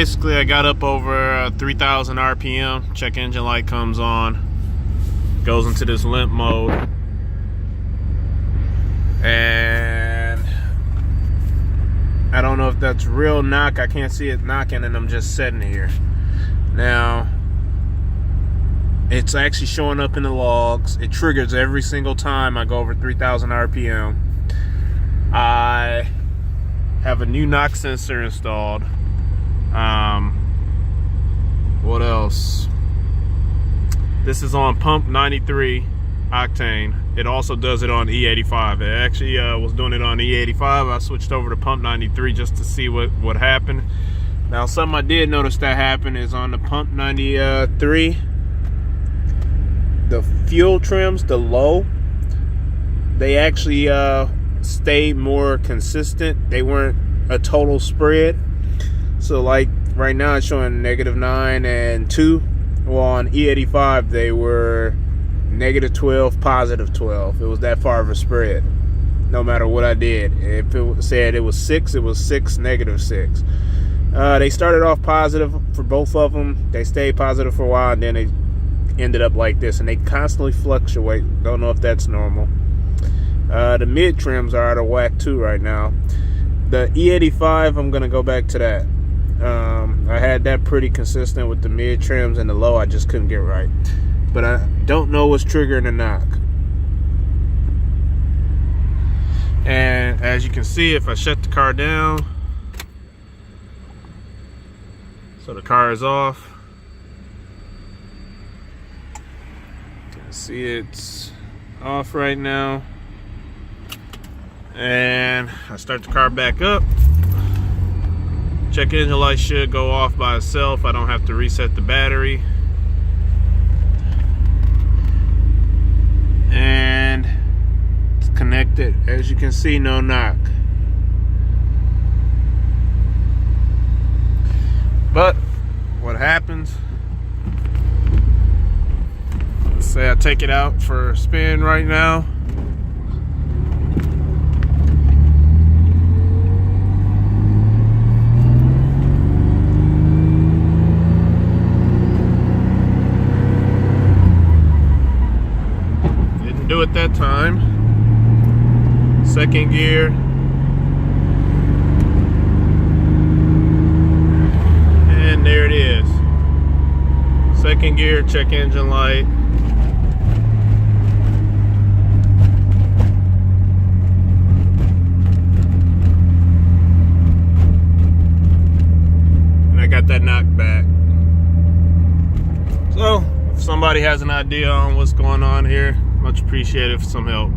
basically I got up over 3,000 RPM. Check engine light comes on, goes into this limp mode, and I don't know if that's real knock. I can't see it knocking, and I'm just sitting here. Now, it's actually showing up in the logs. It triggers every single time I go over 3,000 RPM. I have a new knock sensor installed. What else? This is on pump 93 octane. It also does it on E85. It actually was doing it on E85. I switched over to pump 93 just to see what happened. Now, something I did notice that happened is on the pump 93, the fuel trims, the low, they actually stayed more consistent. They weren't a total spread. So like right now it's showing -9 and 2. Well, on E85 they were -12, +12. It was that far of a spread no matter what I did. If it said it was 6, it was 6, -6. They started off positive for both of them. They stayed positive for a while, and then they ended up like this, and they constantly fluctuate. Don't know if that's normal. The mid trims are out of whack too right now. The E85, I'm gonna go back to that. I had that pretty consistent with the mid trims, and the low I just couldn't get right. But I don't know what's triggering the knock. And as you can see, if I shut the car down, so the car is off. You can see it's off right now. And I start the car back up. Check engine light should go off by itself. I don't have to reset the battery. And it's connected. As you can see, no knock. But what happens, let's say I take it out for a spin right now. Didn't do it that time. Second gear. And there it is. Second gear, check engine light. And I got that knock back. So, if somebody has an idea on what's going on here, much appreciated for some help.